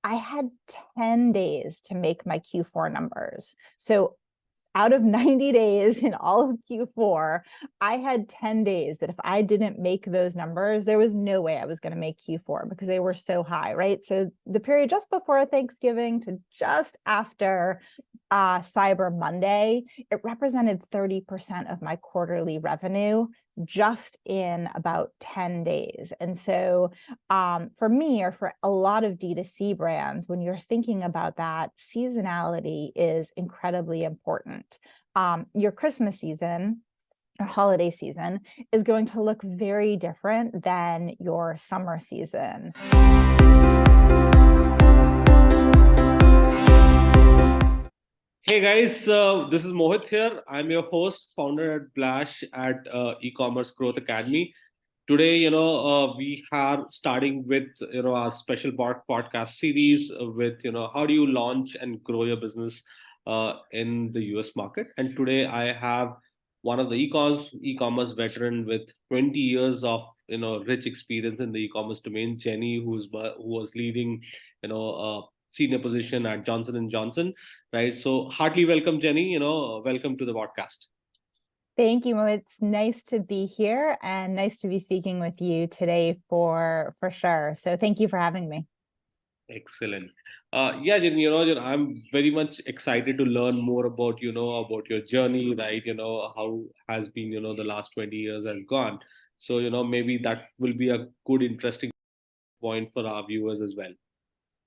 I had 10 days to make my Q4 numbers. So out of 90 days in all of Q4, I had 10 days that if I didn't make those numbers, there was no way I was going to make Q4 because they were so high, right? So the period just before Thanksgiving to just after Cyber Monday, it represented 30% of my quarterly revenue just in about 10 days. And so for me, or for a lot of D2C brands, when you're thinking about that, seasonality is incredibly important. Your Christmas season or holiday season is going to look very different than your summer season. Hey guys, this is Mohit here. I'm your host, founder at Blash at e-commerce growth academy. Today, we are starting with our special podcast series with how do you launch and grow your business in the US market. And today I have one of the e-commerce veteran with 20 years of rich experience in the e-commerce domain, Jenny, who was leading senior position at Johnson and Johnson, right? So heartily welcome, Jenny. Welcome to the podcast. Thank you, Mo. It's nice to be here and nice to be speaking with you today for sure. So thank you for having me. Excellent. Yeah, Jenny, I'm very much excited to learn more about, about your journey, right? How has been, the last 20 years has gone. So, maybe that will be a good, interesting point for our viewers as well.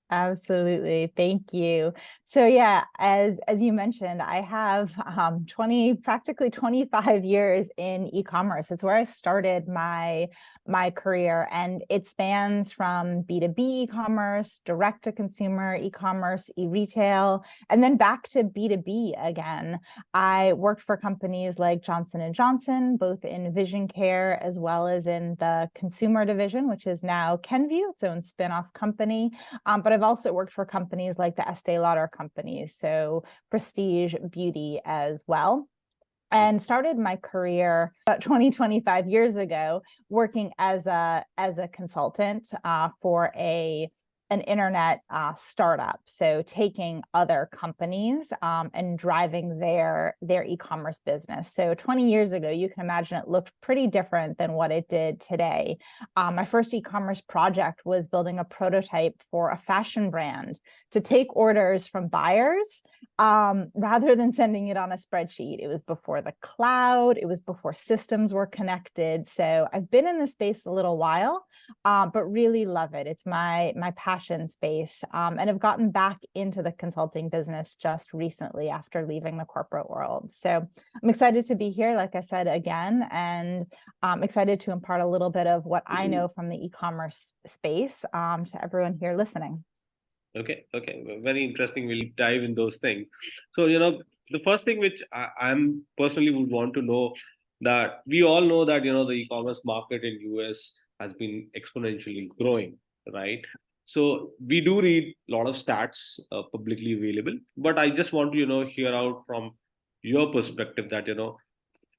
Absolutely. Thank you. So yeah, as you mentioned, I have practically 25 years in e-commerce. It's where I started my career, and it spans from B2B e-commerce, direct to consumer e-commerce, e-retail, and then back to B2B again. I worked for companies like Johnson and Johnson, both in vision care as well as in the consumer division, which is now Kenvue, its own spin-off company. But I've also worked for companies like the Estee Lauder companies, so prestige beauty as well. And started my career about 25 years ago working as a consultant for an internet startup. So taking other companies and driving their e-commerce business. So 20 years ago, you can imagine it looked pretty different than what it did today. My first e-commerce project was building a prototype for a fashion brand to take orders from buyers rather than sending it on a spreadsheet. It was before the cloud. It was before systems were connected. So I've been in this space a little while, but really love it. It's my passion space, and have gotten back into the consulting business just recently after leaving the corporate world. So I'm excited to be here, like I said, again, and I'm excited to impart a little bit of what I know from the e-commerce space to everyone here listening. Okay. Very interesting. We'll dive in those things. So, the first thing which I'm personally would want to know, that we all know that, the e-commerce market in US has been exponentially growing, right? So we do read a lot of stats publicly available, but I just want to, hear out from your perspective that,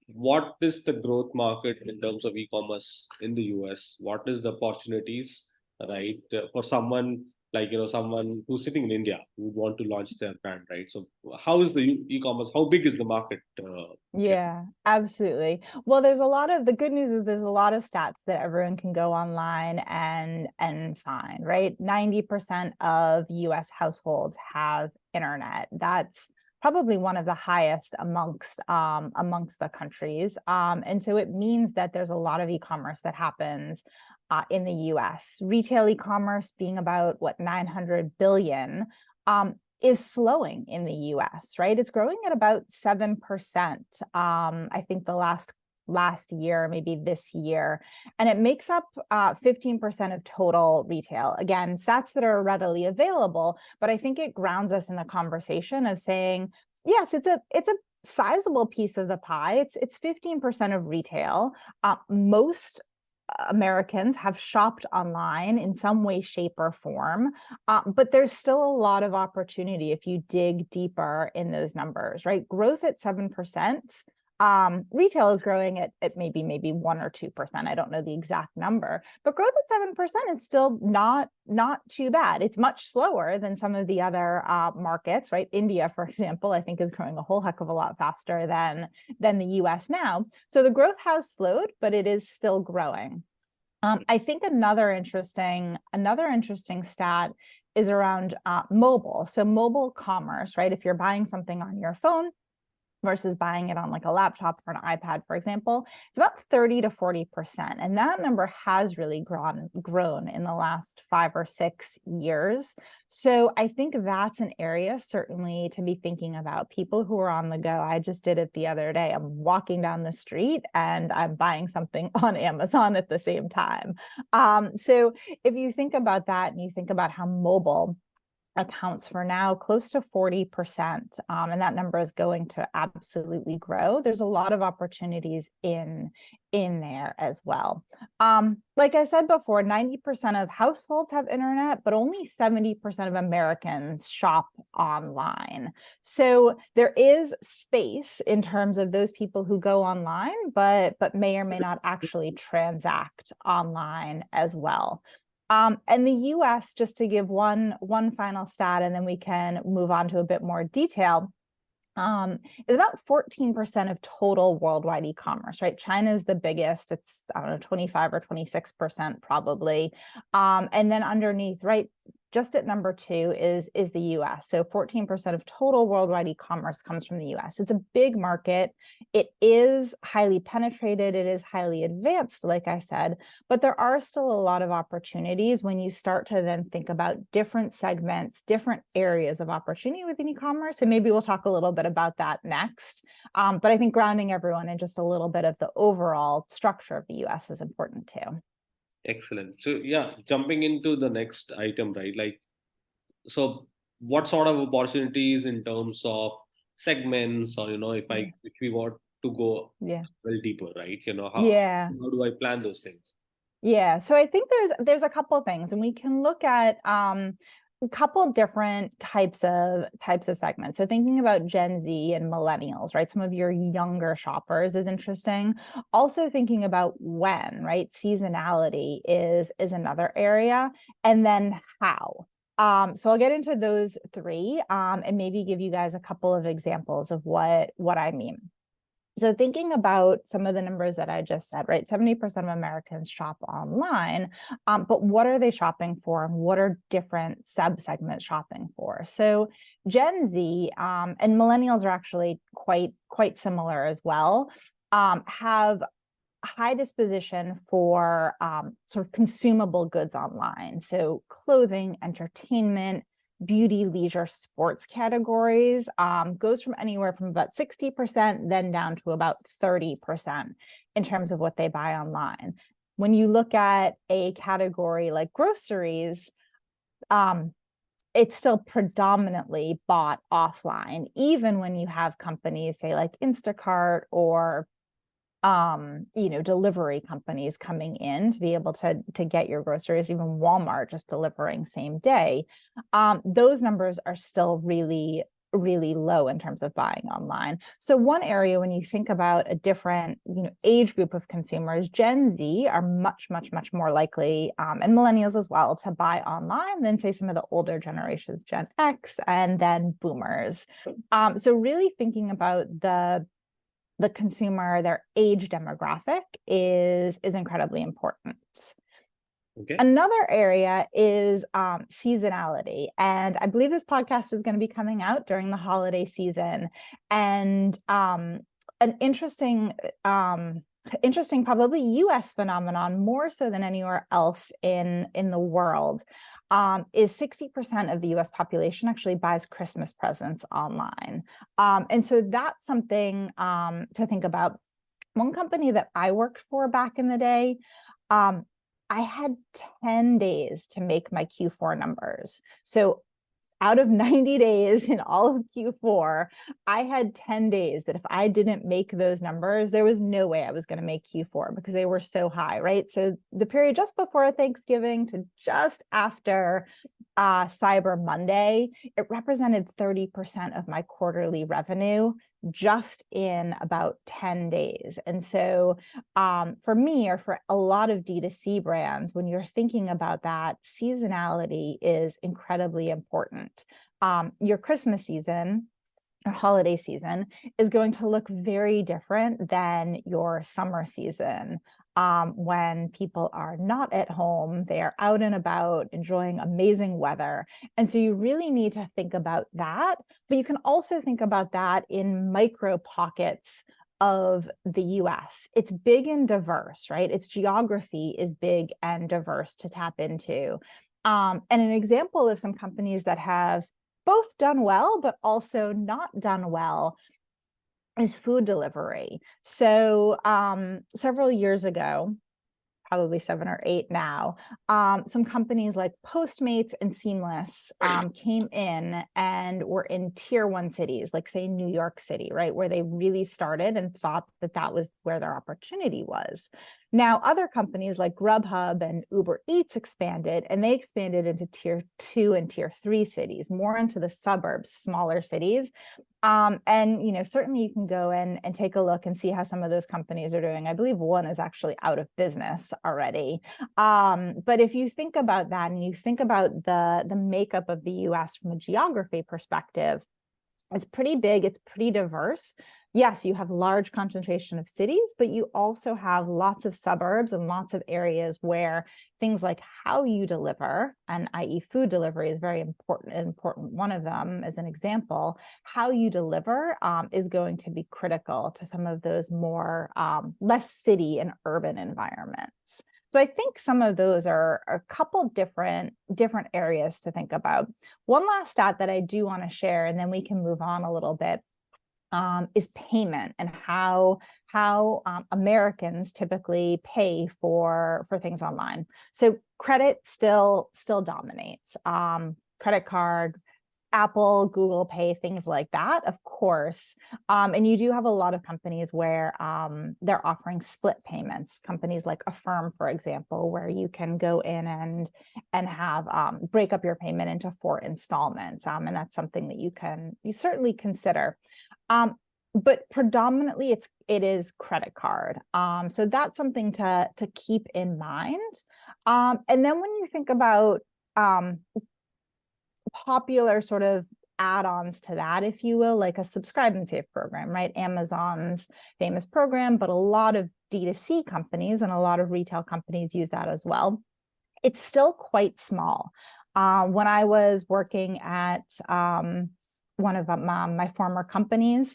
what is the growth market in terms of e-commerce in the US? What is the opportunities, right, for someone like someone who's sitting in India who would want to launch their brand, right? So how is the e-commerce? How big is the market? Yeah, absolutely. Well, the good news is there's a lot of stats that everyone can go online and find, right? 90% of US households have internet. That's probably one of the highest amongst the countries. And so it means that there's a lot of e-commerce that happens in the US. Retail e-commerce being about 900 billion. Is slowing in the US, right? It's growing at about 7%. I think the last year, maybe this year, and it makes up 15% of total retail. Again, stats that are readily available, but I think it grounds us in the conversation of saying, yes, it's a sizable piece of the pie. It's 15% of retail. Most Americans have shopped online in some way, shape, or form, but there's still a lot of opportunity if you dig deeper in those numbers, right? Growth at 7%, Retail is growing at maybe 1 or 2%. I don't know the exact number, but growth at 7% is still not too bad. It's much slower than some of the other markets, right? India, for example, I think is growing a whole heck of a lot faster than the US now. So the growth has slowed, but it is still growing. I think another interesting stat is around mobile. So mobile commerce, right? If you're buying something on your phone versus buying it on like a laptop or an iPad, for example, it's about 30 to 40%. And that number has really grown in the last 5 or 6 years. So I think that's an area certainly to be thinking about. People who are on the go. I just did it the other day. I'm walking down the street and I'm buying something on Amazon at the same time. So if you think about that and you think about how mobile accounts for now close to 40%, and that number is going to absolutely grow. There's a lot of opportunities in there as well. Like I said before, 90% of households have internet, but only 70% of Americans shop online. So there is space in terms of those people who go online, but may or may not actually transact online as well. And the US, just to give one final stat, and then we can move on to a bit more detail, is about 14% of total worldwide e-commerce, right? China is the biggest. It's, I don't know, 25 or 26% probably. And then underneath, right, just at number 2 is the US. So 14% of total worldwide e-commerce comes from the US. It's a big market. It is highly penetrated. It is highly advanced, like I said, but there are still a lot of opportunities when you start to then think about different segments, different areas of opportunity within e-commerce. And maybe we'll talk a little bit about that next. But I think grounding everyone in just a little bit of the overall structure of the US is important too. Excellent. So yeah, jumping into the next item, right? Like, so what sort of opportunities in terms of segments, or if we want to go Yeah. well deeper, right? Yeah. How do I plan those things? Yeah. So I think there's a couple of things, and we can look at a couple different types of segments. So thinking about Gen Z and millennials, right? Some of your younger shoppers is interesting. Also thinking about when, right? Seasonality is another area, and then how. So I'll get into those 3 and maybe give you guys a couple of examples of what I mean. So thinking about some of the numbers that I just said, right? 70% of Americans shop online, but what are they shopping for? And what are different subsegments shopping for? So Gen Z and millennials are actually quite similar as well, have high disposition for sort of consumable goods online. So clothing, entertainment, beauty, leisure, sports categories goes from anywhere from about 60% then down to about 30% in terms of what they buy online. When you look at a category like groceries, it's still predominantly bought offline, even when you have companies, say like Instacart or delivery companies coming in to be able to get your groceries, even Walmart just delivering same day. Those numbers are still really low in terms of buying online. So one area, when you think about a different age group of consumers, Gen Z are much more likely, and millennials as well, to buy online than say some of the older generations, Gen X and then boomers. So really thinking about the consumer, their age demographic is incredibly important. Okay. Another area is seasonality. And I believe this podcast is going to be coming out during the holiday season. And an interesting probably US phenomenon, more so than anywhere else in the world, is 60% of the US population actually buys Christmas presents online. And so that's something to think about. One company that I worked for back in the day, I had 10 days to make my Q4 numbers. So out of 90 days in all of Q4, I had 10 days that if I didn't make those numbers, there was no way I was going to make Q4 because they were so high, right? So the period just before Thanksgiving to just after Cyber Monday, it represented 30% of my quarterly revenue just in about 10 days. And so for me, or for a lot of D2C brands, when you're thinking about that, seasonality is incredibly important. Your Christmas season or holiday season is going to look very different than your summer season, when people are not at home, they are out and about enjoying amazing weather. And so you really need to think about that, but you can also think about that in micro pockets of the US. It's big and diverse, right? Its geography is big and diverse to tap into. And an example of some companies that have both done well, but also not done well, is food delivery. So several years ago, probably 7 or 8 now, some companies like Postmates and Seamless came in and were in tier 1 cities, like say New York City, right, where they really started and thought that that was where their opportunity was. Now, other companies like Grubhub and Uber Eats expanded, and they expanded into tier 2 and tier 3 cities, more into the suburbs, smaller cities. And certainly you can go in and take a look and see how some of those companies are doing. I believe one is actually out of business already. But if you think about that and you think about the makeup of the US from a geography perspective, it's pretty big, it's pretty diverse. Yes, you have large concentration of cities, but you also have lots of suburbs and lots of areas where things like how you deliver, and i.e. food delivery is very important. One of them, as an example, how you deliver is going to be critical to some of those more less city and urban environments. So I think some of those are a couple different areas to think about. One last stat that I do want to share, and then we can move on a little bit, is payment and how Americans typically pay for things online. So credit still dominates. Credit card, Apple, Google Pay, things like that, of course. And you do have a lot of companies where they're offering split payments. Companies like Affirm, for example, where you can go in and have break up your payment into 4 installments. And that's something that you certainly consider. But predominantly it is credit card. So that's something to keep in mind. And then when you think about popular sort of add-ons to that, if you will, like a subscribe and save program, right? Amazon's famous program, but a lot of D2C companies and a lot of retail companies use that as well. It's still quite small. When I was working at one of my former companies,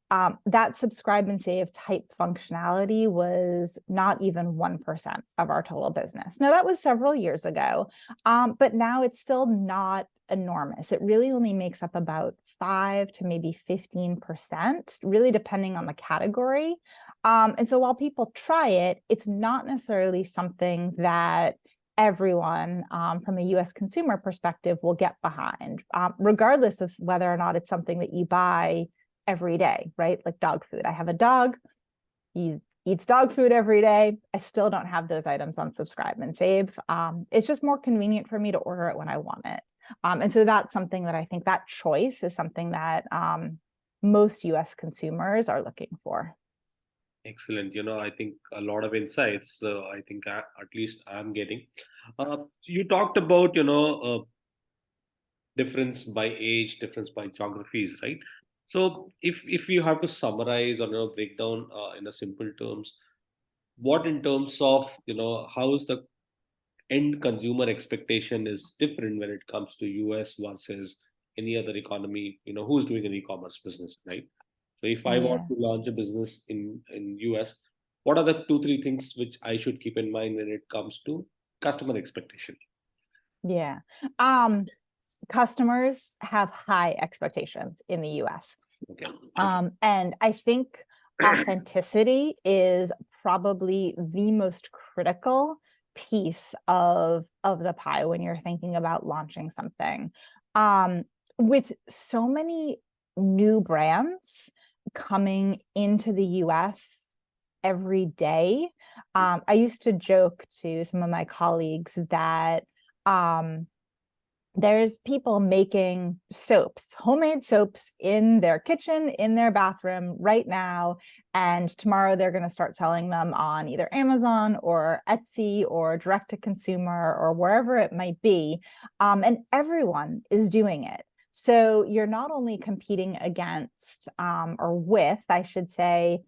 that subscribe and save type functionality was not even 1% of our total business. Now, that was several years ago, but now it's still not enormous. It really only makes up about 5 to maybe 15%, really depending on the category. And so while people try it, it's not necessarily something that everyone from a US consumer perspective will get behind, regardless of whether or not it's something that you buy every day, right? Like dog food. I have a dog, he eats dog food every day. I still don't have those items on subscribe and save. It's just more convenient for me to order it when I want it. And so that's something that I think that choice is something that most US consumers are looking for. Excellent. I think a lot of insights. I think at least I'm getting. You talked about, difference by age, difference by geographies, right? So if you have to summarize or break down in a simple terms, what in terms of how is the end consumer expectation is different when it comes to US versus any other economy, who's doing an e-commerce business, right? So if I want Yeah. to launch a business in US, what are the 2-3 things which I should keep in mind when it comes to customer expectation? Yeah. Customers have high expectations in the US. Okay. And I think authenticity is probably the most critical piece of the pie when you're thinking about launching something. With so many new brands coming into the US every day, I used to joke to some of my colleagues that there's people making soaps, homemade soaps in their kitchen, in their bathroom right now. And tomorrow they're going to start selling them on either Amazon or Etsy or direct to consumer or wherever it might be. And everyone is doing it. So you're not only competing against or with, I should say,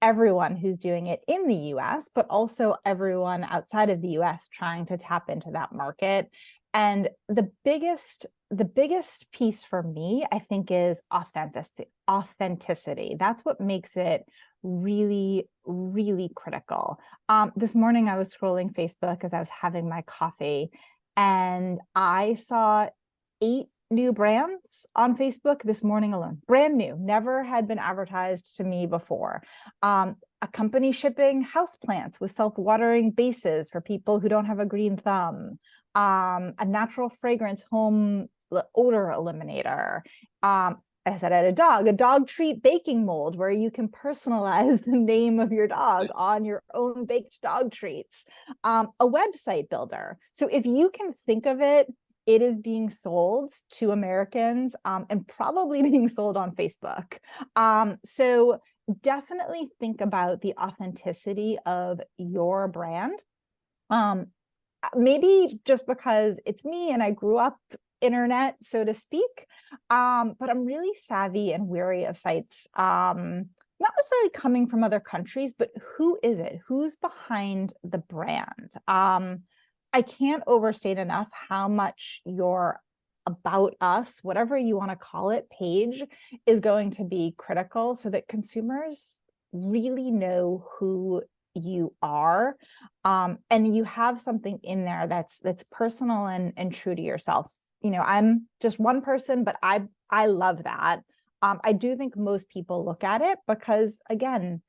everyone who's doing it in the US, but also everyone outside of the US trying to tap into that market. And the biggest piece for me, I think, is authenticity. That's what makes it really, really critical. This morning I was scrolling Facebook as I was having my coffee, and I saw 8 new brands on Facebook this morning alone, brand new, never had been advertised to me before. A company shipping houseplants with self-watering bases for people who don't have a green thumb. A natural fragrance home odor eliminator. I said I had a dog treat baking mold where you can personalize the name of your dog on your own baked dog treats. A website builder. So if you can think of it, it is being sold to Americans and probably being sold on Facebook. So definitely think about the authenticity of your brand. Maybe just because it's me and I grew up internet, so to speak, but I'm really savvy and wary of sites, not necessarily coming from other countries, but who is it? Who's behind the brand? I can't overstate enough how much your about us, whatever you want to call it, page is going to be critical so that consumers really know who you are, and you have something in there that's personal and true to yourself. You know, I'm just one person, but I love that. I do think most people look at it because, again,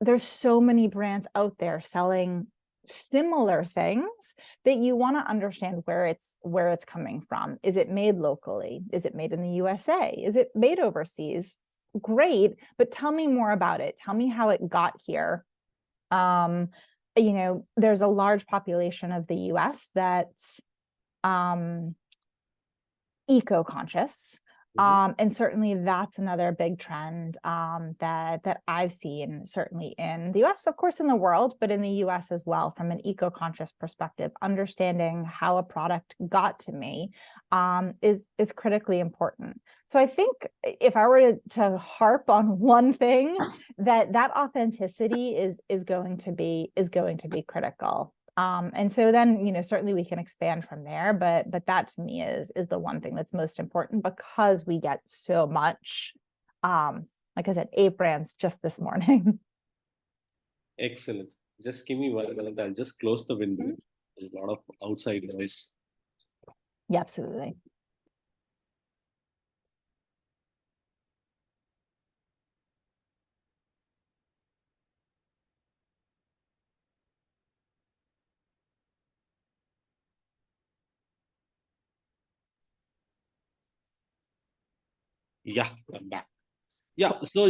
there's so many brands out there selling similar things that you want to understand where it's coming from. Is it made locally? Is it made in the USA? Is it made overseas? Great, but tell me more about it. Tell me how it got here. You know, there's a large population of the US that's eco-conscious. And certainly that's another big trend that I've seen, certainly in the US, of course, in the world, but in the US as well, from an eco-conscious perspective. Understanding how a product got to me is critically important. So I think if I were to harp on one thing, that authenticity is going to be critical. And so then, you know, certainly we can expand from there, but that to me is the one thing that's most important, because we get so much, like I said, 8 brands just this morning. Excellent. Just give me 1 minute. I'll just close the window. There's a lot of outside noise. Yeah, absolutely. Yeah, I'm back. Yeah, so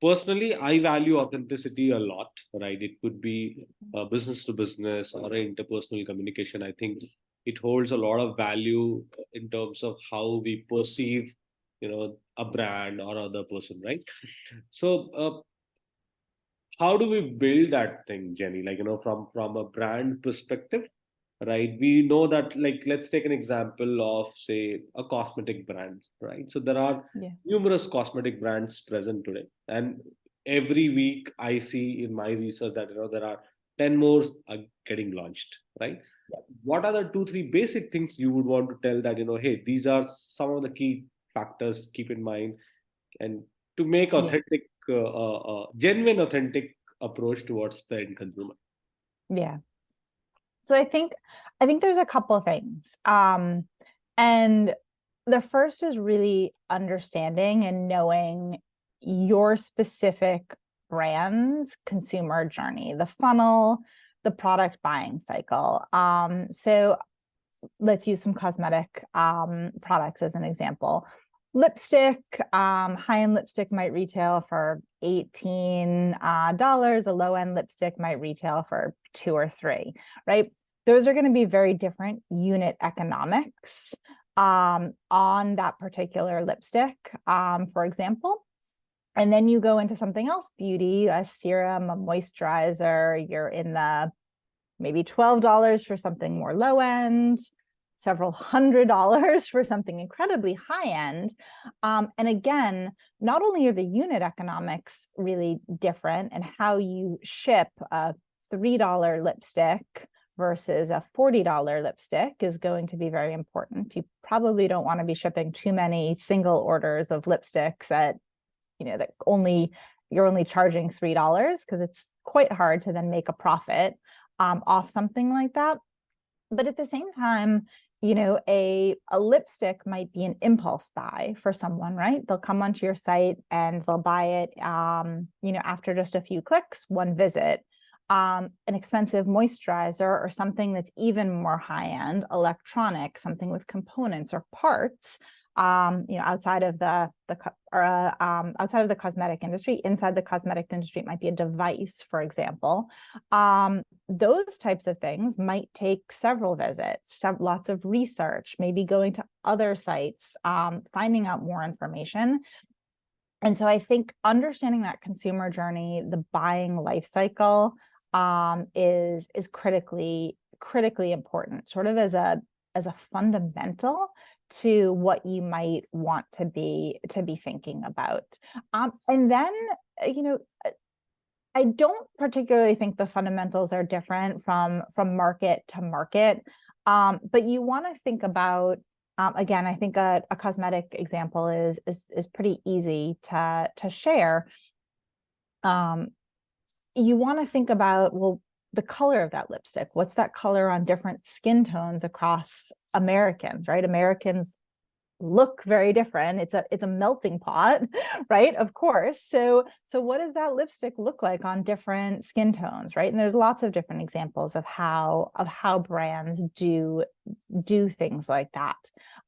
personally, I value authenticity a lot, right? It could be business to business or interpersonal communication. I think it holds a lot of value in terms of how we perceive, a brand or other person, right? So, how do we build that thing, Jenny? Like, from a brand perspective, right? We know that, like, let's take an example of, say, a cosmetic brand, right? So there are Yeah. numerous cosmetic brands present today, and every week I see in my research that there are 10 more are getting launched, right? What are the 2 3 basic things you would want to tell that, hey, these are some of the key factors keep in mind, and to make Yeah. authentic, genuine authentic approach towards the end consumer? Yeah. So I think there's a couple of things. And the first is really understanding and knowing your specific brand's consumer journey, the funnel, the product buying cycle. So let's use some cosmetic products as an example. Lipstick, high-end lipstick might retail for $18. A low-end lipstick might retail for $2 or $3, right? those are going to be very different unit economics on that particular lipstick, for example. And then you go into something else, beauty, a serum, a moisturizer, you're in the maybe $12 for something more low end, several $100s for something incredibly high end. And again, not only are the unit economics really different and how you ship a $3 lipstick versus a $40 lipstick is going to be very important. You probably don't want to be shipping too many single orders of lipsticks at, that you're only charging $3, because it's quite hard to then make a profit off something like that. But at the same time, a lipstick might be an impulse buy for someone, right? They'll come onto your site and they'll buy it, after just a few clicks, one visit. An expensive moisturizer or something that's even more high-end, electronic, something with components or parts, outside of the cosmetic industry. Inside the cosmetic industry, it might be a device, for example. Those types of things might take several visits, lots of research, maybe going to other sites, finding out more information. And so I think understanding that consumer journey, the buying life cycle, is critically important, sort of as a fundamental to what you might want to be thinking about. And then, I don't particularly think the fundamentals are different from market to market, but you want to think about, again, I think a cosmetic example is pretty easy to share. You want to think about, well, the color of that lipstick. What's that color on different skin tones across Americans, right? Americans look very different. It's a melting pot, right? Of course. So what does that lipstick look like on different skin tones, right? And there's lots of different examples of how brands do things like that.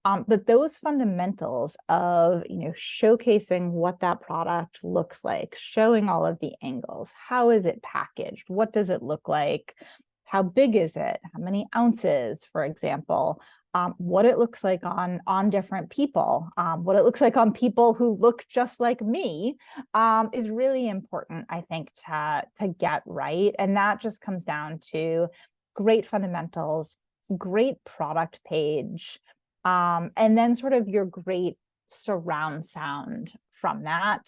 But those fundamentals of, showcasing what that product looks like, showing all of the angles, how is it packaged? What does it look like? How big is it? How many ounces, for example? What it looks like on different people, what it looks like on people who look just like me, is really important, I think, to get right. And that just comes down to great fundamentals, great product page, and then sort of your great surround sound from that.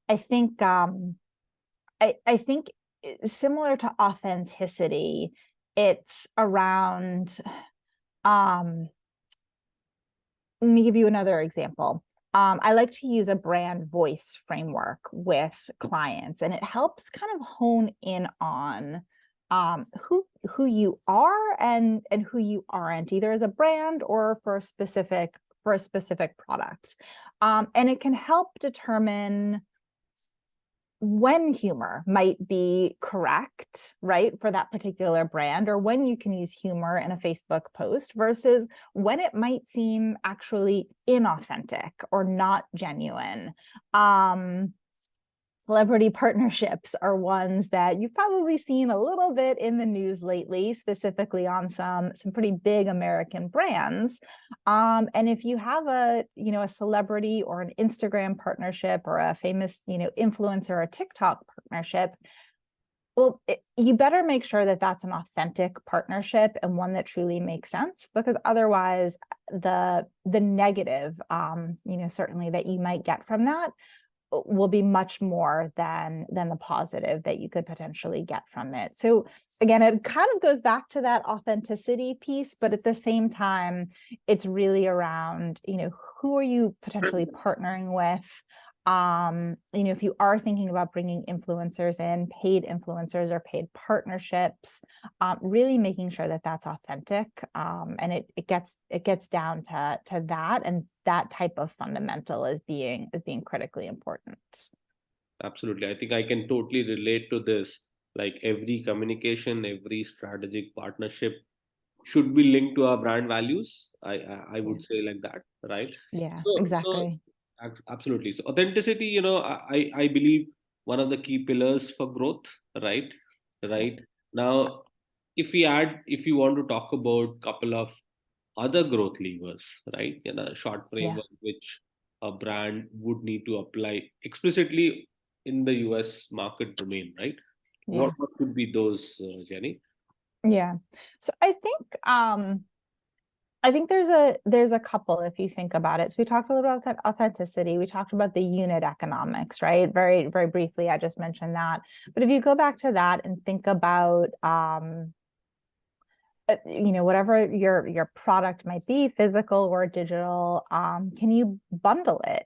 I think I think similar to authenticity, it's around, let me give you another example. I like to use a brand voice framework with clients, and it helps kind of hone in on who you are and who you aren't, either as a brand or for a specific product. And it can help determine when humor might be correct, right, for that particular brand, or when you can use humor in a Facebook post versus when it might seem actually inauthentic or not genuine. Celebrity partnerships are ones that you've probably seen a little bit in the news lately, specifically on some pretty big American brands. And if you have a celebrity or an Instagram partnership or a famous, influencer or TikTok partnership, well, you better make sure that that's an authentic partnership and one that truly makes sense, because otherwise the negative, certainly that you might get from that will be much more than the positive that you could potentially get from it. So again, it kind of goes back to that authenticity piece, but at the same time, it's really around, who are you potentially partnering with? If you are thinking about bringing influencers in, paid influencers or paid partnerships, really making sure that that's authentic, and it gets down to that, and that type of fundamental is being critically important. Absolutely. I think I can totally relate to this. Like every communication, every strategic partnership should be linked to our brand values. I would say like that, right? Yeah, So exactly. absolutely. So authenticity, I believe one of the key pillars for growth, right? Yeah. Right. Now, if you want to talk about couple of other growth levers, right? Short Yeah. framework which a brand would need to apply explicitly in the US market domain, right? Yeah. What could be those, Jenny? Yeah. So I think there's a couple if you think about it. So we talked a little about authenticity. We talked about the unit economics, right? Very, very briefly, I just mentioned that. But if you go back to that and think about whatever your product might be, physical or digital, can you bundle it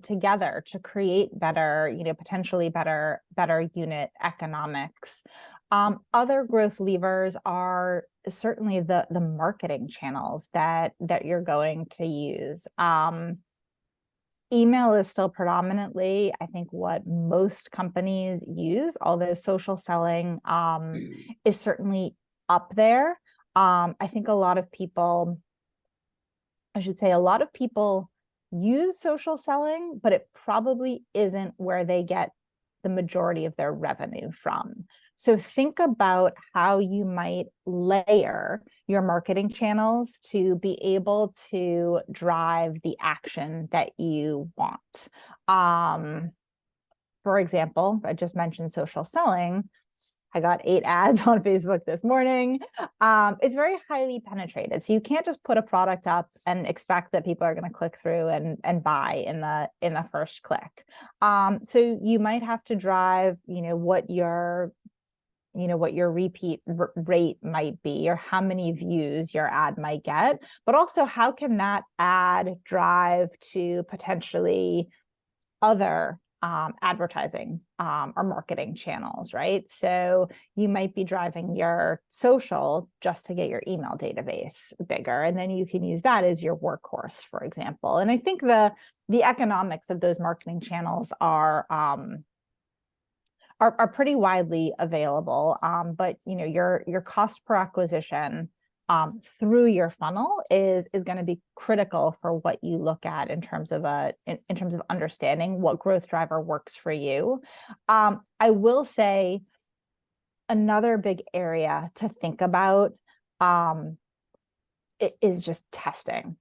together to create better, potentially better unit economics? Other growth levers are certainly the marketing channels that you're going to use. Email is still predominantly, I think, what most companies use, although social selling is certainly up there. I think a lot of people use social selling, but it probably isn't where they get the majority of their revenue from. So think about how you might layer your marketing channels to be able to drive the action that you want. For example, I just mentioned social selling. I got 8 ads on Facebook this morning. It's very highly penetrated. So you can't just put a product up and expect that people are going to click through and buy in the first click. So you might have to drive, what your repeat rate might be, or how many views your ad might get, but also how can that ad drive to potentially other advertising or marketing channels, right? So you might be driving your social just to get your email database bigger, and then you can use that as your workhorse, for example. And I think the economics of those marketing channels are pretty widely available, but your cost per acquisition through your funnel is going to be critical for what you look at in terms of in terms of understanding what growth driver works for you. I will say another big area to think about is just testing.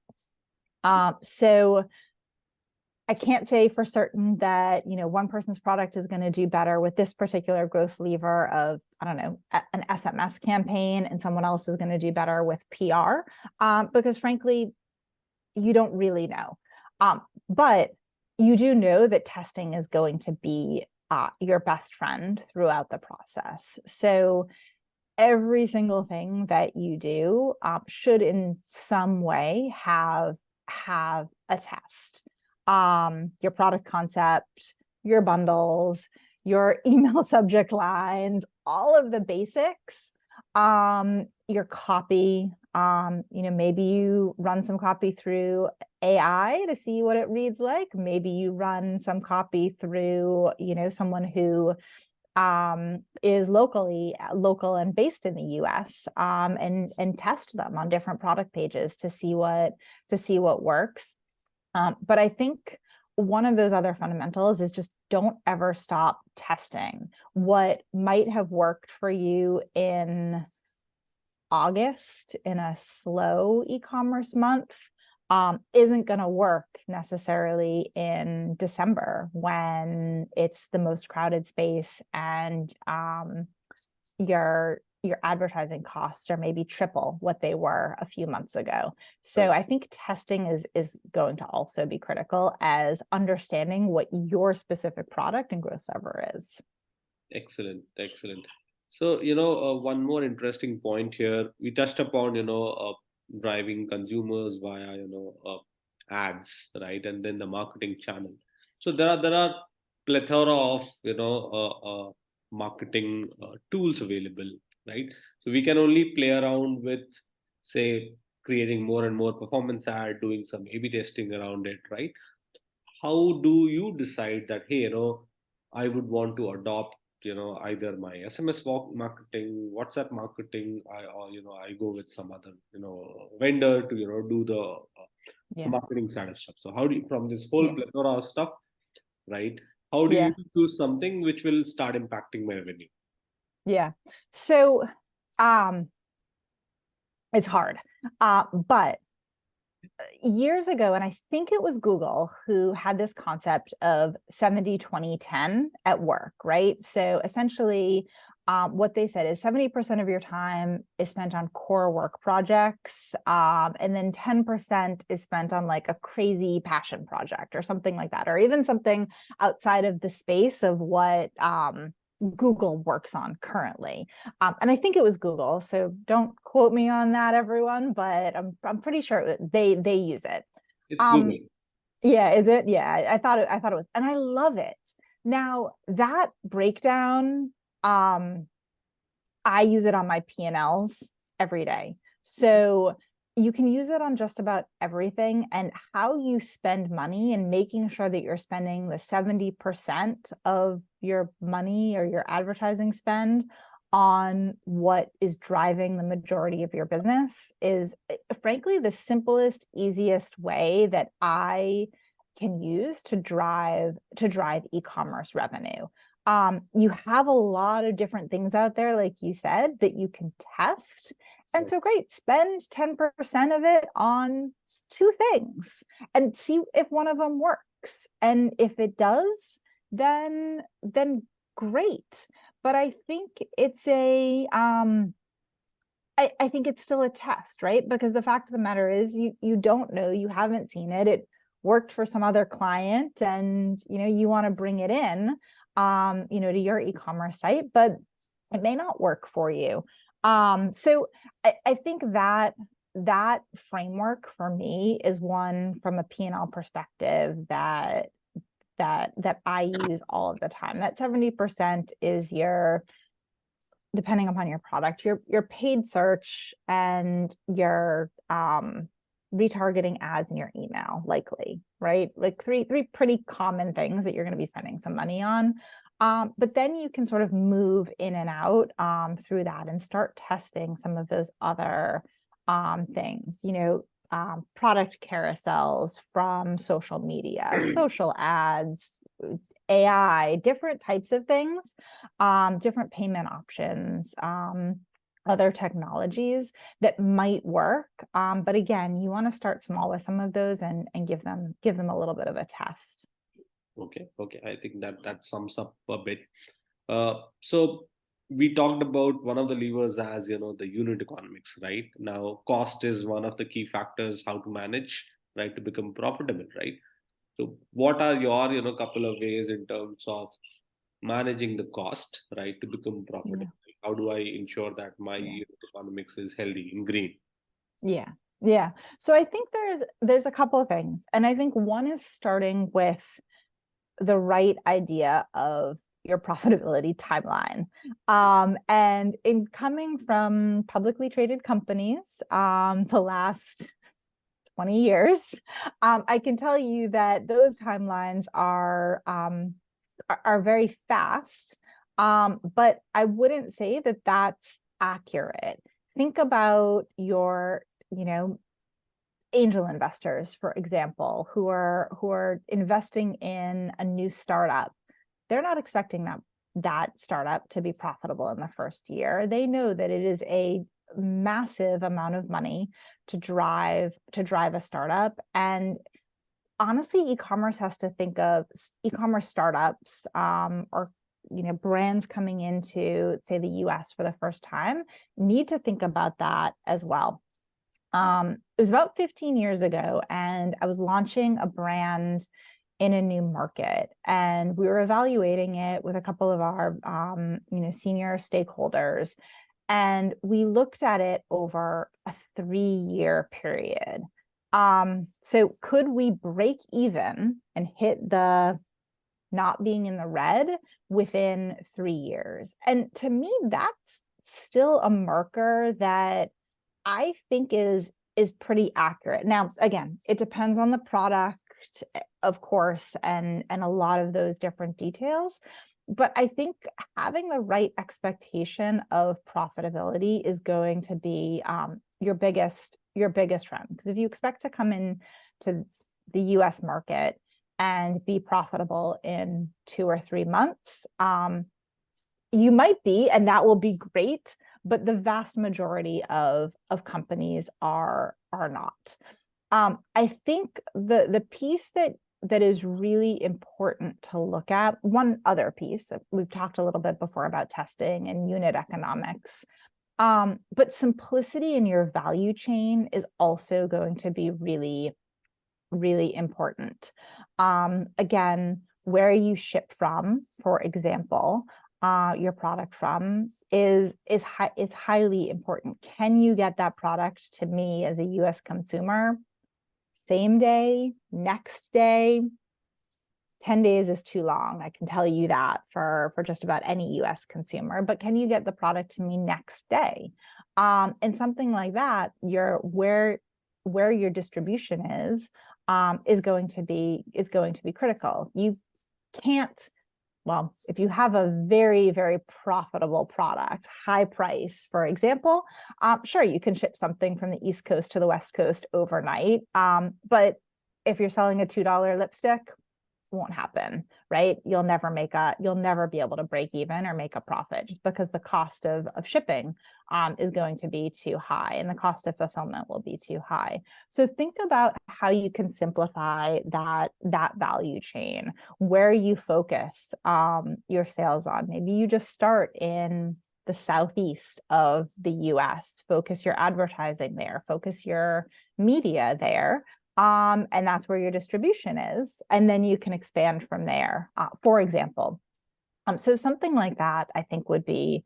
So I can't say for certain that, one person's product is going to do better with this particular growth lever of, I don't know, an SMS campaign, and someone else is going to do better with PR, because frankly, you don't really know. But you do know that testing is going to be your best friend throughout the process. So every single thing that you do should in some way have a test. Your product concept, your bundles, your email subject lines, all of the basics, your copy, maybe you run some copy through AI to see what it reads like. Maybe you run some copy through, someone who is local and based in the US, and test them on different product pages to see what works. But I think one of those other fundamentals is just don't ever stop testing. What might have worked for you in August in a slow e-commerce month isn't going to work necessarily in December when it's the most crowded space, and your advertising costs are maybe triple what they were a few months ago. So I think testing is going to also be critical as understanding what your specific product and growth lever is. Excellent. So, one more interesting point here. We touched upon, driving consumers via, ads, right? And then the marketing channel. So there are plethora of, marketing tools available, right? So we can only play around with, say, creating more and more performance ad, doing some A/B testing around it, right? How do you decide that, hey, I would want to adopt, either my SMS marketing, WhatsApp marketing, or I go with some other, vendor to, do the marketing side of stuff. So how do you, from this whole plethora of stuff, right? How do you choose something which will start impacting my revenue? Yeah. So It's hard. But years ago, and I think it was Google who had this concept of 70-20-10 at work, right? So essentially, what they said is 70% of your time is spent on core work projects, and then 10% is spent on like a crazy passion project or something like that, or even something outside of the space of what Google works on currently. And I think it was Google, so don't quote me on that, everyone, but I'm pretty sure they use it. It's Google. Yeah, is it? Yeah, I thought it was, and I love it. Now that breakdown, I use it on my P&Ls every day. So you can use it on just about everything, and how you spend money and making sure that you're spending the 70% of your money or your advertising spend on what is driving the majority of your business is frankly the simplest, easiest way that I can use to drive e-commerce revenue. You have a lot of different things out there, like you said, that you can test. And so great, spend 10% of it on 2 things and see if one of them works. And if it does, then great. But I think it's I think it's still a test, right? Because the fact of the matter is you don't know, you haven't seen it. It worked for some other client, and you want to bring it in to your e-commerce site, but it may not work for you. So I think that framework for me is one from a P&L perspective that I use all of the time. That 70% is your, depending upon your product, your paid search and your retargeting ads in your email, likely, right? Like three pretty common things that you're going to be spending some money on. But then you can sort of move in and out through that and start testing some of those other things, product carousels from social media, social ads, AI, different types of things, different payment options, other technologies that might work. But again, you want to start small with some of those and give them a little bit of a test. Okay. I think that sums up a bit. So we talked about one of the levers as the unit economics, right? Now, cost is one of the key factors how to manage, right, to become profitable, right? So what are your couple of ways in terms of managing the cost, right, to become profitable? Yeah. How do I ensure that my unit economics is healthy in green? Yeah. So I think there's a couple of things, and I think one is starting with the right idea of your profitability timeline. And in coming from publicly traded companies, the last 20 years, I can tell you that those timelines are very fast, but I wouldn't say that that's accurate. Think about your, angel investors, for example, who are investing in a new startup. They're not expecting that startup to be profitable in the first year. They know that it is a massive amount of money to drive a startup. And honestly, e-commerce has to think of e-commerce startups, or brands coming into, say, the US for the first time, need to think about that as well. It was about 15 years ago, and I was launching a brand in a new market, and we were evaluating it with a couple of our senior stakeholders, and we looked at it over a 3-year period. So could we break even and hit the not being in the red within 3 years? And to me, that's still a marker that I think is pretty accurate. Now, again, it depends on the product, of course, and a lot of those different details. But I think having the right expectation of profitability is going to be your biggest friend. Because if you expect to come in to the US market and be profitable in 2 or 3 months, you might be, and that will be great. but the vast majority of companies are not. I think the piece that is really important to look at, one other piece, we've talked a little bit before about testing and unit economics, but simplicity in your value chain is also going to be really, really important. Again, where you ship from, for example, your product from is highly important. Can you get that product to me as a US consumer same day, next day? 10 days is too long. I can tell you that for just about any US consumer, but can you get the product to me next day? And something like that, where your distribution is going to be critical. You can't, well, if you have a very, very profitable product, high price, for example, sure, you can ship something from the East Coast to the West Coast overnight. But if you're selling a $2 lipstick, won't happen, right? You'll never be able to break even or make a profit, just because the cost of shipping is going to be too high, and the cost of fulfillment will be too high. So think about how you can simplify that value chain, where you focus your sales on. Maybe you just start in the southeast of the US, focus your advertising there, focus your media there. And that's where your distribution is. And then you can expand from there, for example. So something like that, I think, would be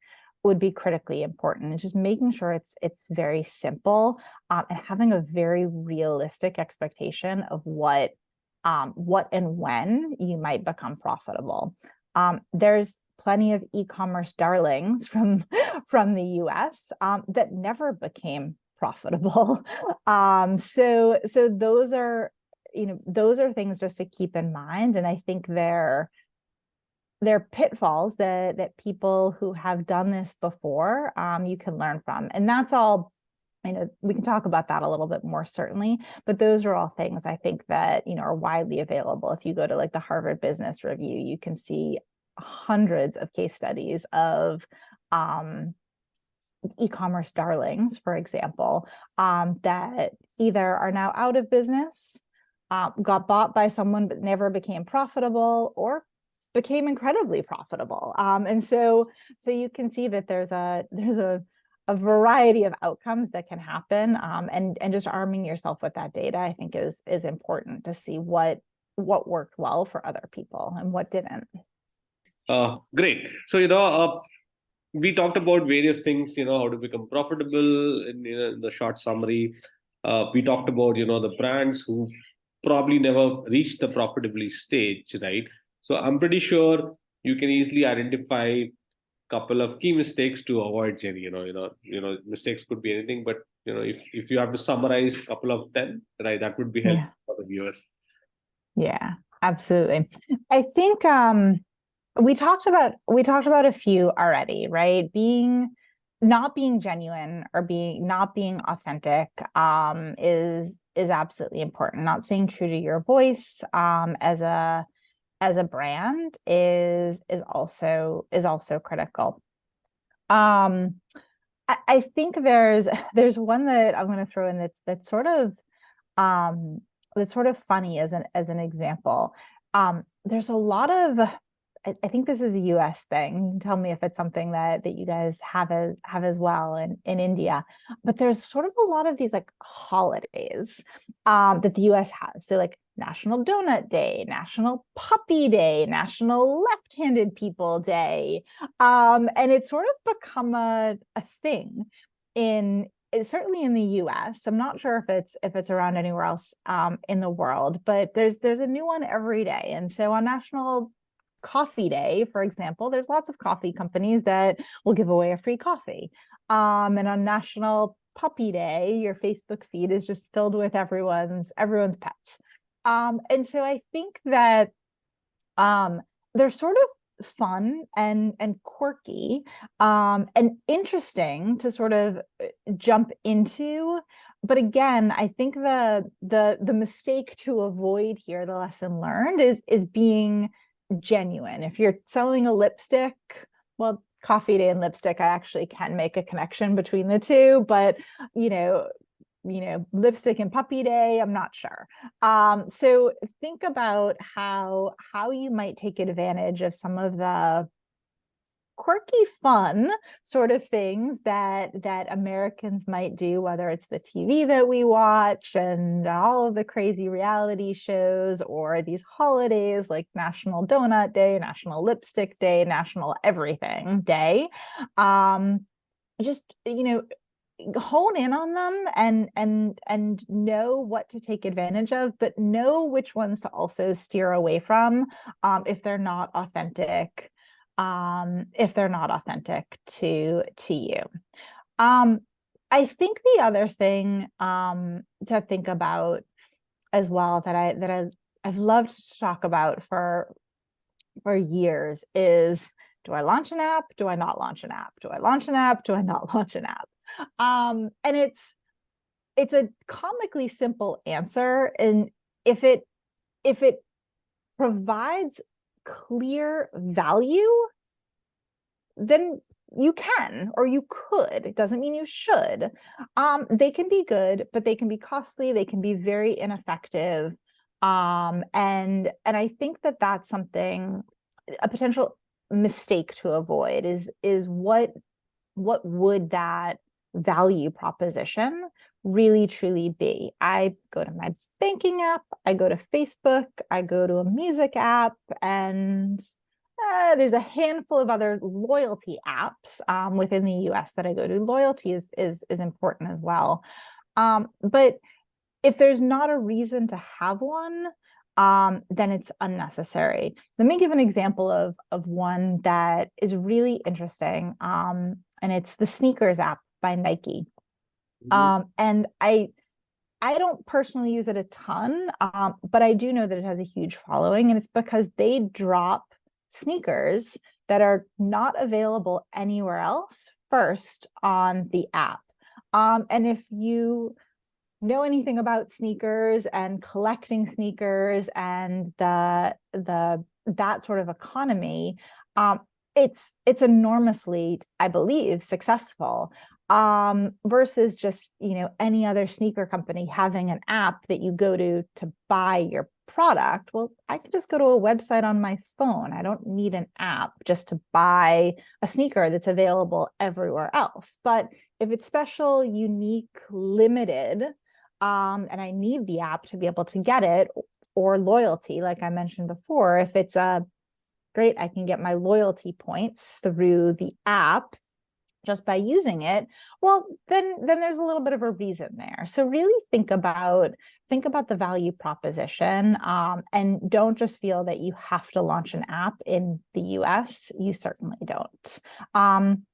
critically important. It's just making sure it's very simple, and having a very realistic expectation of what and when you might become profitable. There's plenty of e-commerce darlings from the US that never became profitable. So those are things just to keep in mind. And I think they're pitfalls that people who have done this before, you can learn from. And that's all, we can talk about that a little bit more, certainly, but those are all things I think that, are widely available. If you go to like the Harvard Business Review, you can see hundreds of case studies of e-commerce darlings, for example, that either are now out of business, got bought by someone but never became profitable, or became incredibly profitable. And so you can see that there's a variety of outcomes that can happen, and just arming yourself with that data, I think, is important to see what worked well for other people and what didn't. Great. So we talked about various things, how to become profitable in the short summary. We talked about, the brands who probably never reached the profitability stage, right? So I'm pretty sure you can easily identify a couple of key mistakes to avoid, Jenny. Mistakes could be anything, but if you have to summarize a couple of them, right, that would be helpful for the viewers. Yeah, absolutely. I think we talked about a few already, right? Not being genuine or not being authentic is absolutely important. Not staying true to your voice as a brand is also critical. I think there's one that I'm going to throw in that's sort of funny as an example. There's a lot of, I think this is a US thing. You can tell me if it's something that you guys have as well in India, but there's sort of a lot of these like holidays that the US has. So like National Donut Day, National Puppy Day, National Left-Handed People Day. And it's sort of become a thing certainly in the US. I'm not sure if it's around anywhere else in the world, but there's a new one every day. And so on National Coffee Day, for example, there's lots of coffee companies that will give away a free coffee. And on National Puppy Day, your Facebook feed is just filled with everyone's pets. And so I think that they're sort of fun and quirky and interesting to sort of jump into. But again, I think the mistake to avoid here, the lesson learned, is being genuine. If you're selling a lipstick, well, coffee day and lipstick, I actually can make a connection between the two, but lipstick and puppy day, I'm not sure. So think about how you might take advantage of some of the quirky, fun sort of things that Americans might do, whether it's the TV that we watch and all of the crazy reality shows, or these holidays like National Donut Day, National Lipstick Day, National Everything Day. Just, hone in on them and know what to take advantage of, but know which ones to also steer away from if they're not authentic to you. I think the other thing to think about as well that I've loved to talk about for years is, do I launch an app? Do I not launch an app? Do I launch an app? Do I not launch an app? And it's a comically simple answer, and if it provides clear value, then you can, or you could. It doesn't mean you should. They can be good, but they can be costly. They can be very ineffective. And I think that that's something, a potential mistake to avoid is what would that value proposition really truly be? I go to my banking app, I go to Facebook, I go to a music app, and there's a handful of other loyalty apps within the US that I go to. Loyalty is important as well. But if there's not a reason to have one, then it's unnecessary. Let me give an example of one that is really interesting. And it's the sneakers app by Nike. And I don't personally use it a ton, but I do know that it has a huge following, and it's because they drop sneakers that are not available anywhere else first on the app. And if you know anything about sneakers and collecting sneakers and that sort of economy, it's enormously, I believe, successful, versus just, any other sneaker company having an app that you go to buy your product. Well, I can just go to a website on my phone. I don't need an app just to buy a sneaker that's available everywhere else. But if it's special, unique, limited, and I need the app to be able to get it, or loyalty, like I mentioned before, if it's great, I can get my loyalty points through the app just by using it, well, then there's a little bit of a reason there. So really think about the value proposition, and don't just feel that you have to launch an app in the US. You certainly don't. And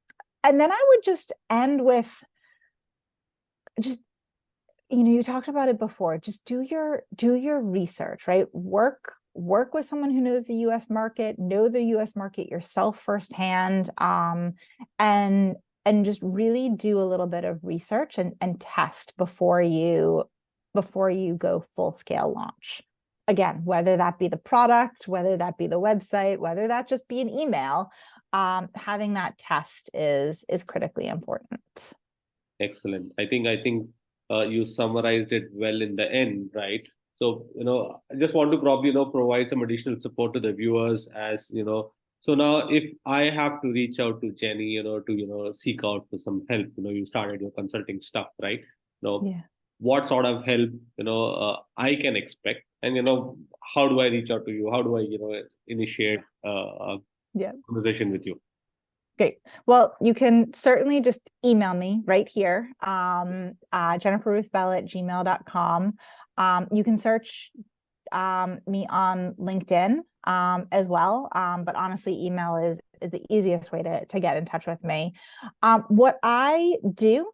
then I would just end with you talked about it before, just do your research, right? Work with someone who knows the US market, know the US market yourself firsthand, and just really do a little bit of research and test before you go full scale launch. Again, whether that be the product, whether that be the website, whether that just be an email, having that test is critically important. Excellent. I think you summarized it well in the end, right? So, I just want to probably, provide some additional support to the viewers, as, so now if I have to reach out to Jenny, to, seek out for some help, you started your consulting stuff, right? Yeah. What sort of help, I can expect, and, how do I reach out to you? How do I, initiate a conversation with you? Great. Well, you can certainly just email me right here, jenniferruthbell@gmail.com. You can search me on LinkedIn as well. But honestly, email is the easiest way to get in touch with me. What I do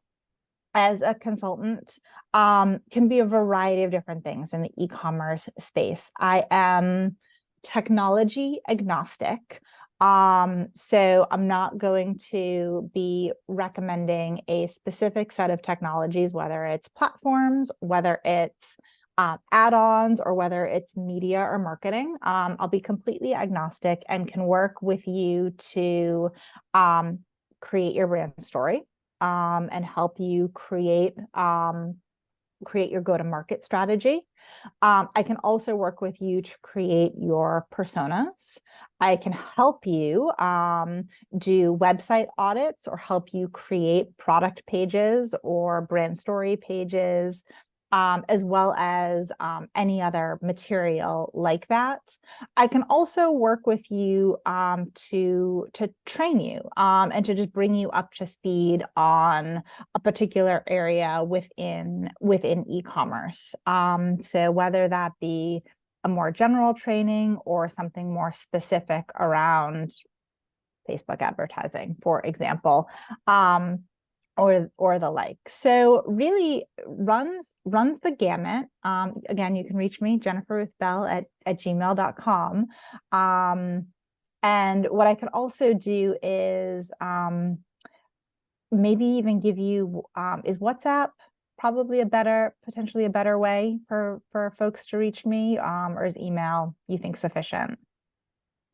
as a consultant can be a variety of different things in the e-commerce space. I am technology agnostic. So I'm not going to be recommending a specific set of technologies, whether it's platforms, whether it's add-ons, or whether it's media or marketing. I'll be completely agnostic and can work with you to create your brand story and help you create your go-to-market strategy. I can also work with you to create your personas. I can help you do website audits or help you create product pages or brand story pages, as well as any other material like that. I can also work with you to train you and to just bring you up to speed on a particular area within e-commerce. So whether that be a more general training or something more specific around Facebook advertising, for example, or the like. So really runs the gamut. Again, you can reach me, Jennifer Ruth Bell at gmail.com. And what I could also do is maybe even give you, is WhatsApp probably potentially a better way for folks to reach me, or is email, you think, sufficient?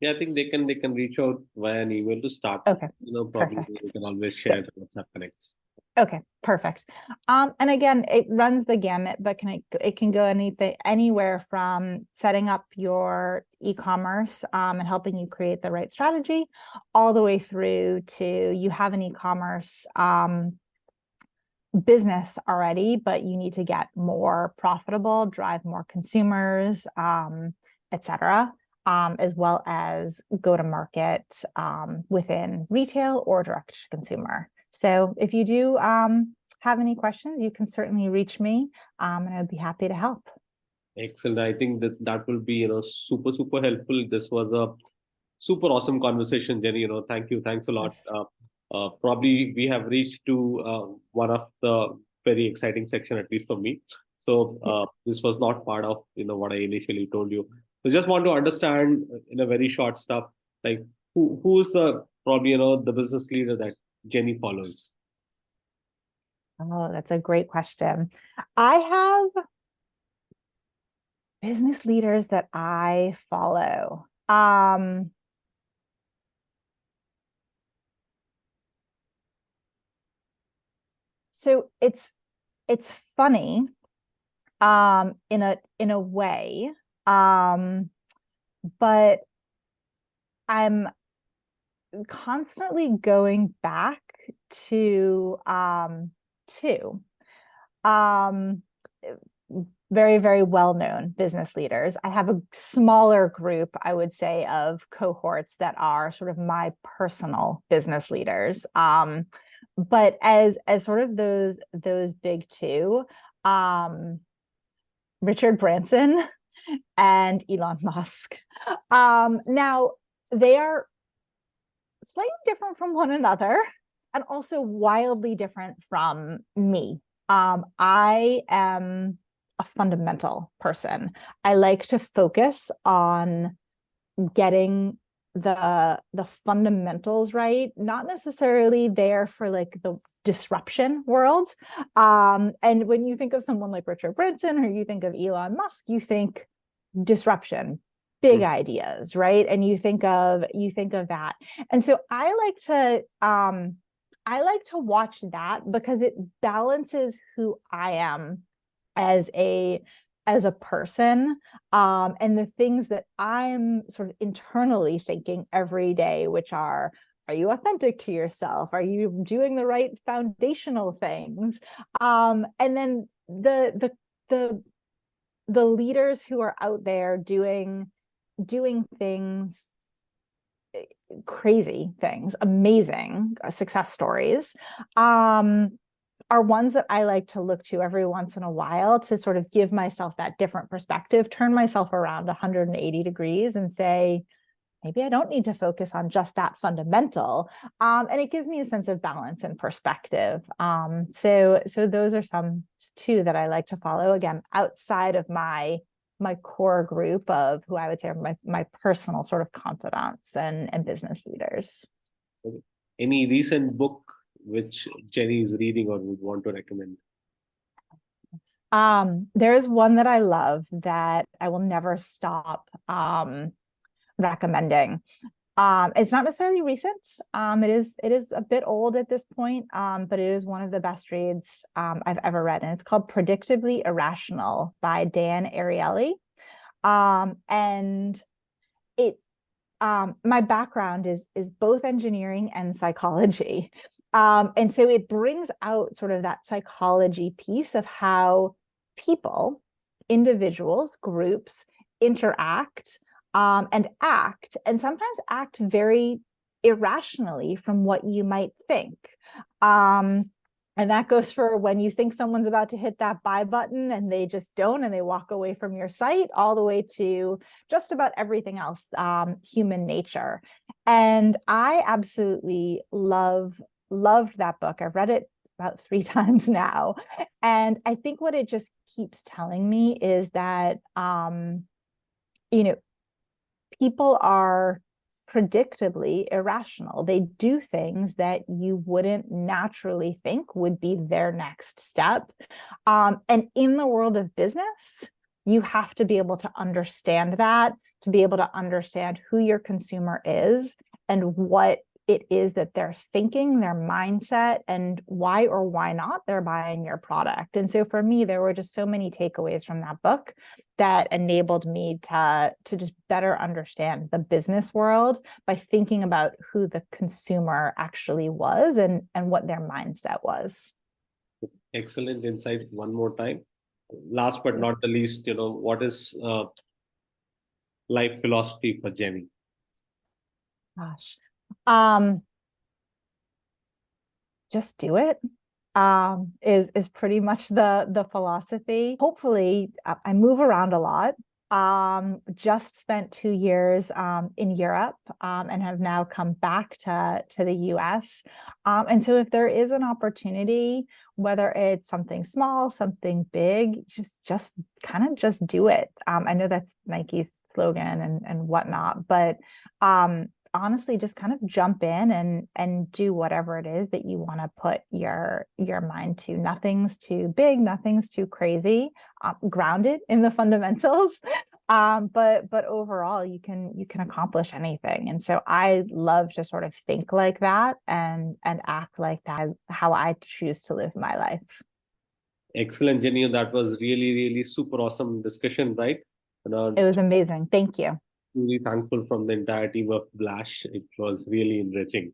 Yeah, I think they can reach out via an email to start. Okay, Probably perfect. you can always share the WhatsApp connects. Okay, perfect. And again, it runs the gamut, but it can go anywhere from setting up your e-commerce and helping you create the right strategy, all the way through to you have an e-commerce business already, but you need to get more profitable, drive more consumers, etc., as well as go to market within retail or direct to consumer. So if you do have any questions, you can certainly reach me, and I'd be happy to help. Excellent. I think that will be super helpful. This was a super awesome conversation, Jenny. Thank you. Thanks a lot. Yes. Probably we have reached to one of the very exciting section, at least for me. So this was not part of what I initially told you. So just want to understand in a very short stuff, like who is the probably the business leader that Jenny follows. Oh, that's a great question. I have business leaders that I follow. So it's funny, in a way, but I'm constantly going back to very, very well-known business leaders. I have a smaller group, I would say, of cohorts that are sort of my personal business leaders. But as sort of those big two, Richard Branson and Elon Musk. Now, they are slightly different from one another and also wildly different from me. I am a fundamental person. I like to focus on getting the fundamentals right, not necessarily there for like the disruption world. And when you think of someone like Richard Branson or you think of Elon Musk, you think disruption, big ideas, right? And you think of that. And so I like to watch that because it balances who I am as a person, and the things that I'm sort of internally thinking every day, which are you authentic to yourself? Are you doing the right foundational things? And then the leaders who are out there doing things, crazy things, amazing success stories, are ones that I like to look to every once in a while to sort of give myself that different perspective, turn myself around 180 degrees and say, maybe I don't need to focus on just that fundamental. And it gives me a sense of balance and perspective. So those are some two that I like to follow, again, outside of my core group of who I would say are my personal sort of confidants and business leaders. Any recent book which Jenny is reading or would want to recommend? There's one that I love that I will never stop recommending. It's not necessarily recent. It is a bit old at this point, but it is one of the best reads I've ever read, and it's called Predictably Irrational by Dan Ariely. And it my background is both engineering and psychology. And so it brings out sort of that psychology piece of how people, individuals, groups interact and act, and sometimes act very irrationally from what you might think. And that goes for when you think someone's about to hit that buy button and they just don't, and they walk away from your site, all the way to just about everything else, human nature. And I absolutely loved that book. I've read it about 3 times now. And I think what it just keeps telling me is that, people are predictably irrational. They do things that you wouldn't naturally think would be their next step. And in the world of business, you have to be able to understand that, to be able to understand who your consumer is and what it is that they're thinking, their mindset, and why or why not they're buying your product. And so for me, there were just so many takeaways from that book that enabled me to just better understand the business world by thinking about who the consumer actually was and what their mindset was. Excellent insight one more time. Last but not the least, what is life philosophy for Jenny? Gosh. Just do it. Is pretty much the philosophy. Hopefully, I move around a lot. Just spent 2 years in Europe and have now come back to the US. And so if there is an opportunity, whether it's something small, something big, just kind of just do it. I know that's Nike's slogan and whatnot, but honestly, just kind of jump in and do whatever it is that you want to put your mind to. Nothing's too big, nothing's too crazy. Grounded in the fundamentals, but overall, you can accomplish anything. And so I love to sort of think like that and act like that. How I choose to live my life. Excellent, Jenny. That was really, really super awesome discussion, right? It was amazing. Thank you. Really thankful from the entire team of Blash. It was really enriching.